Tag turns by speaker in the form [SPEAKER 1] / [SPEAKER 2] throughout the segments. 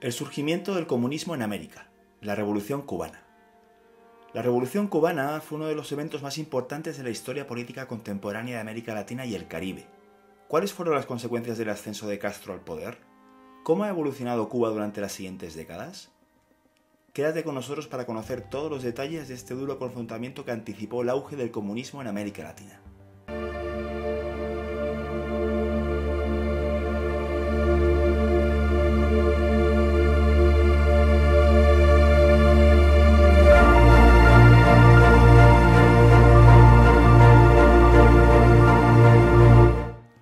[SPEAKER 1] El surgimiento del comunismo en América, la Revolución Cubana. La Revolución Cubana fue uno de los eventos más importantes de la historia política contemporánea de América Latina y el Caribe. ¿Cuáles fueron las consecuencias del ascenso de Castro al poder? ¿Cómo ha evolucionado Cuba durante las siguientes décadas? Quédate con nosotros para conocer todos los detalles de este duro confrontamiento que anticipó el auge del comunismo en América Latina.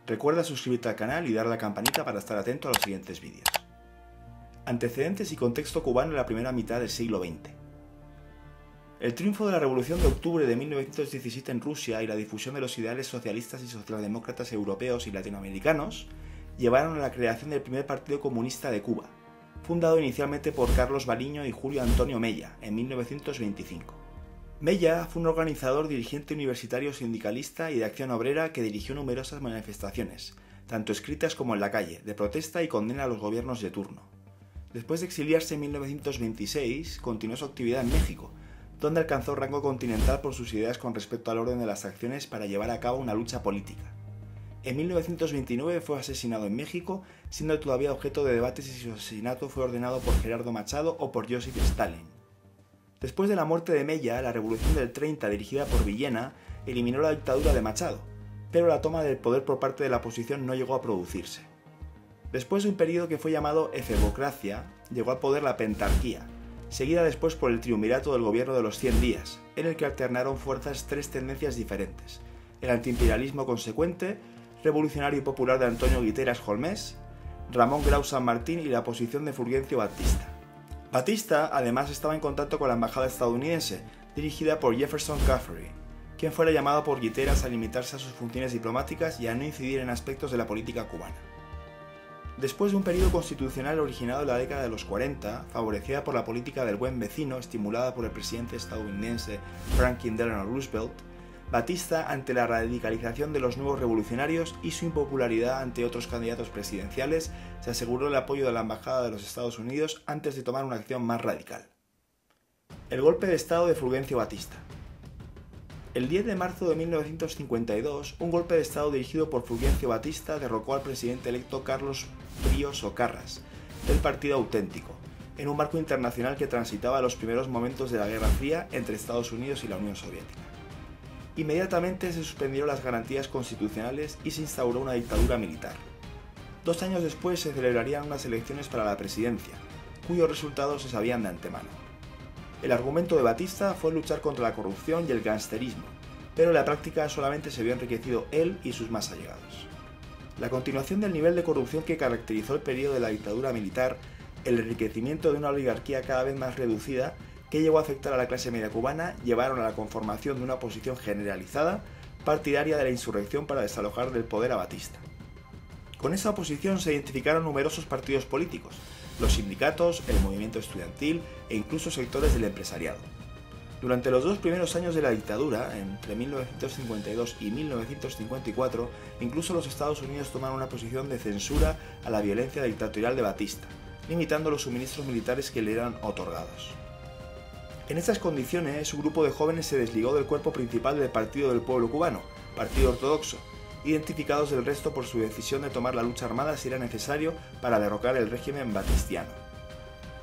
[SPEAKER 1] Recuerda suscribirte al canal y darle a la campanita para estar atento a los siguientes vídeos. Antecedentes y contexto cubano en la primera mitad del siglo XX. El triunfo de la Revolución de Octubre de 1917 en Rusia y la difusión de los ideales socialistas y socialdemócratas europeos y latinoamericanos llevaron a la creación del primer partido comunista de Cuba, fundado inicialmente por Carlos Baliño y Julio Antonio Mella en 1925. Mella fue un organizador, dirigente universitario, sindicalista y de acción obrera que dirigió numerosas manifestaciones, tanto escritas como en la calle, de protesta y condena a los gobiernos de turno. Después de exiliarse en 1926, continuó su actividad en México, donde alcanzó rango continental por sus ideas con respecto al orden de las acciones para llevar a cabo una lucha política. En 1929 fue asesinado en México, siendo todavía objeto de debates si su asesinato fue ordenado por Gerardo Machado o por Joseph Stalin. Después de la muerte de Mella, la Revolución del 30, dirigida por Villena, eliminó la dictadura de Machado, pero la toma del poder por parte de la oposición no llegó a producirse. Después de un periodo que fue llamado efebocracia, llegó al poder la pentarquía, seguida después por el triunvirato del gobierno de los 100 días, en el que alternaron fuerzas tres tendencias diferentes: el antiimperialismo consecuente, revolucionario y popular de Antonio Guiteras Holmés, Ramón Grau San Martín y la oposición de Fulgencio Batista. Batista además estaba en contacto con la embajada estadounidense, dirigida por Jefferson Caffery, quien fuera llamado por Guiteras a limitarse a sus funciones diplomáticas y a no incidir en aspectos de la política cubana. Después de un periodo constitucional originado en la década de los 40, favorecida por la política del buen vecino estimulada por el presidente estadounidense Franklin Delano Roosevelt, Batista, ante la radicalización de los nuevos revolucionarios y su impopularidad ante otros candidatos presidenciales, se aseguró el apoyo de la Embajada de los Estados Unidos antes de tomar una acción más radical. El golpe de Estado de Fulgencio Batista. El 10 de marzo de 1952, un golpe de Estado dirigido por Fulgencio Batista derrocó al presidente electo Carlos Prío Socarrás, del Partido Auténtico, en un marco internacional que transitaba los primeros momentos de la Guerra Fría entre Estados Unidos y la Unión Soviética. Inmediatamente se suspendieron las garantías constitucionales y se instauró una dictadura militar. 2 años después se celebrarían unas elecciones para la presidencia, cuyos resultados se sabían de antemano. El argumento de Batista fue luchar contra la corrupción y el gangsterismo, pero en la práctica solamente se vio enriquecido él y sus más allegados. La continuación del nivel de corrupción que caracterizó el periodo de la dictadura militar, el enriquecimiento de una oligarquía cada vez más reducida, que llegó a afectar a la clase media cubana, llevaron a la conformación de una oposición generalizada, partidaria de la insurrección para desalojar del poder a Batista. Con esa oposición se identificaron numerosos partidos políticos, los sindicatos, el movimiento estudiantil e incluso sectores del empresariado. Durante los 2 primeros años de la dictadura, entre 1952 y 1954, incluso los Estados Unidos tomaron una posición de censura a la violencia dictatorial de Batista, limitando los suministros militares que le eran otorgados. En estas condiciones, un grupo de jóvenes se desligó del cuerpo principal del Partido del Pueblo Cubano, Partido Ortodoxo, identificados del resto por su decisión de tomar la lucha armada si era necesario para derrocar el régimen batistiano.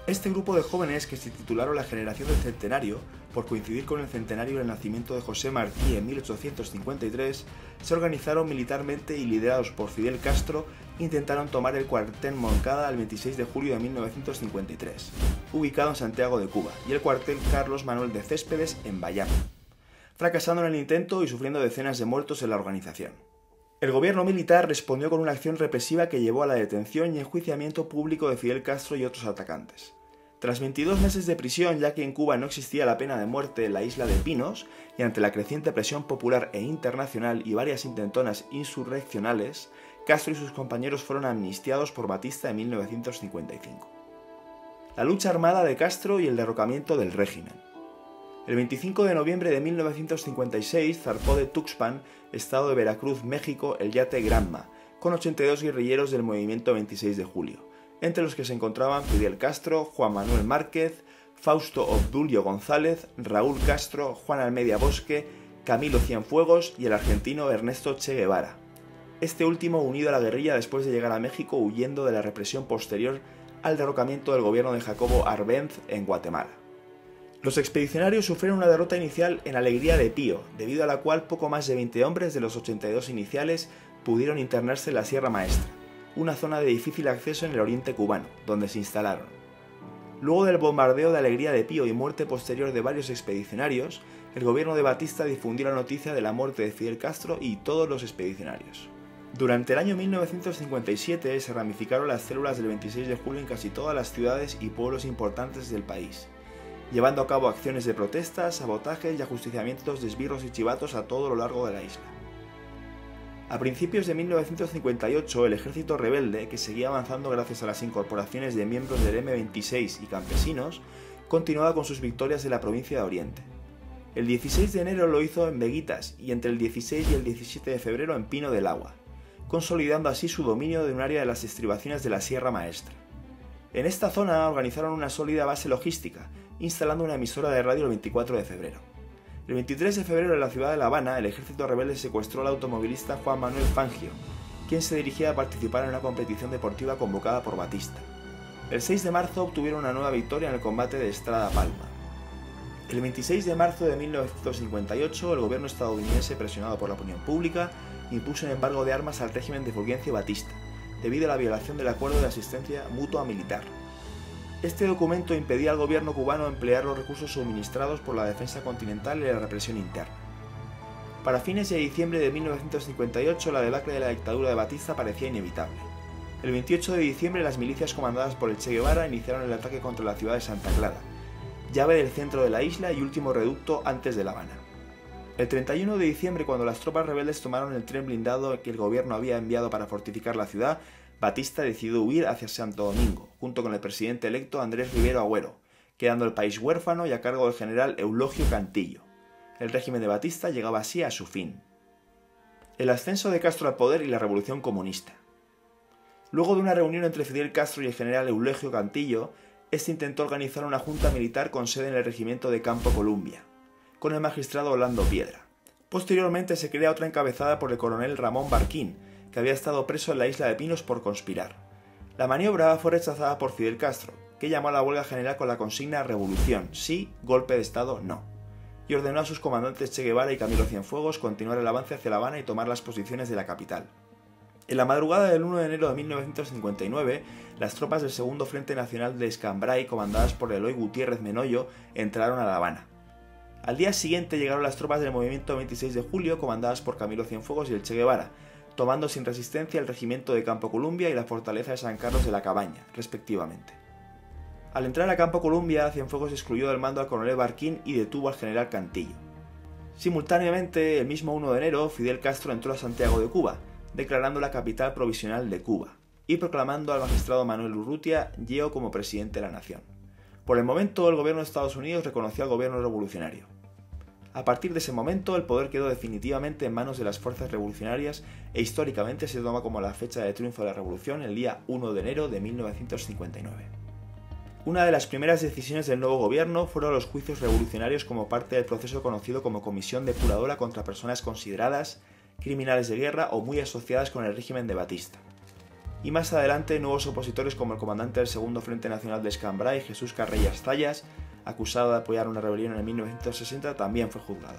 [SPEAKER 1] Este grupo de jóvenes, que se titularon la Generación del Centenario, por coincidir con el centenario del nacimiento de José Martí en 1853, se organizaron militarmente y, liderados por Fidel Castro, intentaron tomar el cuartel Moncada el 26 de julio de 1953, ubicado en Santiago de Cuba, y el cuartel Carlos Manuel de Céspedes en Bayamo, fracasando en el intento y sufriendo decenas de muertos en la organización. El gobierno militar respondió con una acción represiva que llevó a la detención y enjuiciamiento público de Fidel Castro y otros atacantes. Tras 22 meses de prisión, ya que en Cuba no existía la pena de muerte en la isla de Pinos, y ante la creciente presión popular e internacional y varias intentonas insurreccionales, Castro y sus compañeros fueron amnistiados por Batista en 1955. La lucha armada de Castro y el derrocamiento del régimen. El 25 de noviembre de 1956 zarpó de Tuxpan, estado de Veracruz, México, el yate Granma, con 82 guerrilleros del movimiento 26 de julio, entre los que se encontraban Fidel Castro, Juan Manuel Márquez, Fausto Obdulio González, Raúl Castro, Juan Almeida Bosque, Camilo Cienfuegos y el argentino Ernesto Che Guevara. Este último unido a la guerrilla después de llegar a México huyendo de la represión posterior al derrocamiento del gobierno de Jacobo Arbenz en Guatemala. Los expedicionarios sufrieron una derrota inicial en Alegría de Pío, debido a la cual poco más de 20 hombres de los 82 iniciales pudieron internarse en la Sierra Maestra, una zona de difícil acceso en el oriente cubano, donde se instalaron. Luego del bombardeo de Alegría de Pío y muerte posterior de varios expedicionarios, el gobierno de Batista difundió la noticia de la muerte de Fidel Castro y todos los expedicionarios. Durante el año 1957 se ramificaron las células del 26 de julio en casi todas las ciudades y pueblos importantes del país, llevando a cabo acciones de protesta, sabotajes y ajusticiamientos de esbirros y chivatos a todo lo largo de la isla. A principios de 1958, el ejército rebelde, que seguía avanzando gracias a las incorporaciones de miembros del M26 y campesinos, continuaba con sus victorias en la provincia de Oriente. El 16 de enero lo hizo en Veguitas y entre el 16 y el 17 de febrero en Pino del Agua, consolidando así su dominio de un área de las estribaciones de la Sierra Maestra. En esta zona organizaron una sólida base logística, instalando una emisora de radio el 24 de febrero. El 23 de febrero en la ciudad de La Habana, el ejército rebelde secuestró al automovilista Juan Manuel Fangio, quien se dirigía a participar en una competición deportiva convocada por Batista. El 6 de marzo obtuvieron una nueva victoria en el combate de Estrada Palma. El 26 de marzo de 1958, el gobierno estadounidense, presionado por la opinión pública, impuso un embargo de armas al régimen de Fulgencio Batista, debido a la violación del acuerdo de asistencia mutua militar. Este documento impedía al gobierno cubano emplear los recursos suministrados por la defensa continental y la represión interna. Para fines de diciembre de 1958, la debacle de la dictadura de Batista parecía inevitable. El 28 de diciembre, las milicias comandadas por el Che Guevara iniciaron el ataque contra la ciudad de Santa Clara, llave del centro de la isla y último reducto antes de La Habana. El 31 de diciembre, cuando las tropas rebeldes tomaron el tren blindado que el gobierno había enviado para fortificar la ciudad, Batista decidió huir hacia Santo Domingo, junto con el presidente electo Andrés Rivero Agüero, quedando el país huérfano y a cargo del general Eulogio Cantillo. El régimen de Batista llegaba así a su fin. El ascenso de Castro al poder y la revolución comunista. Luego de una reunión entre Fidel Castro y el general Eulogio Cantillo, este intentó organizar una junta militar con sede en el regimiento de Campo Columbia, con el magistrado Orlando Piedra. Posteriormente se crea otra encabezada por el coronel Ramón Barquín, que había estado preso en la isla de Pinos por conspirar. La maniobra fue rechazada por Fidel Castro, que llamó a la huelga general con la consigna revolución, sí, golpe de estado, no, y ordenó a sus comandantes Che Guevara y Camilo Cienfuegos continuar el avance hacia La Habana y tomar las posiciones de la capital. En la madrugada del 1 de enero de 1959, las tropas del Segundo Frente Nacional de Escambray, comandadas por Eloy Gutiérrez Menoyo, entraron a La Habana. Al día siguiente llegaron las tropas del movimiento 26 de julio, comandadas por Camilo Cienfuegos y el Che Guevara, tomando sin resistencia el regimiento de Campo Columbia y la fortaleza de San Carlos de la Cabaña, respectivamente. Al entrar a Campo Columbia, Cienfuegos excluyó del mando al coronel Barquín y detuvo al general Cantillo. Simultáneamente, el mismo 1 de enero, Fidel Castro entró a Santiago de Cuba, declarando la capital provisional de Cuba, y proclamando al magistrado Manuel Urrutia Lleó como presidente de la nación. Por el momento, el gobierno de Estados Unidos reconoció al gobierno revolucionario. A partir de ese momento, el poder quedó definitivamente en manos de las fuerzas revolucionarias e históricamente se toma como la fecha de triunfo de la revolución el día 1 de enero de 1959. Una de las primeras decisiones del nuevo gobierno fueron los juicios revolucionarios como parte del proceso conocido como Comisión Depuradora contra personas consideradas criminales de guerra o muy asociadas con el régimen de Batista. Y más adelante, nuevos opositores como el comandante del Segundo Frente Nacional de Escambray, Jesús Carrellas Zayas, acusado de apoyar una rebelión en 1960, también fue juzgado.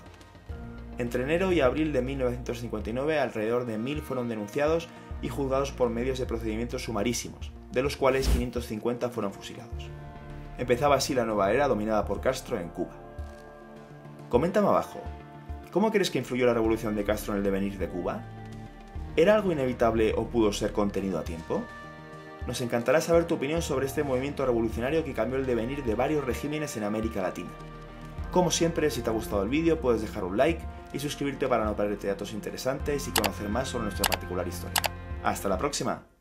[SPEAKER 1] Entre enero y abril de 1959, alrededor de 1000 fueron denunciados y juzgados por medios de procedimientos sumarísimos, de los cuales 550 fueron fusilados. Empezaba así la nueva era dominada por Castro en Cuba. Coméntame abajo, ¿cómo crees que influyó la revolución de Castro en el devenir de Cuba? ¿Era algo inevitable o pudo ser contenido a tiempo? Nos encantará saber tu opinión sobre este movimiento revolucionario que cambió el devenir de varios regímenes en América Latina. Como siempre, si te ha gustado el vídeo puedes dejar un like y suscribirte para no perderte datos interesantes y conocer más sobre nuestra particular historia. ¡Hasta la próxima!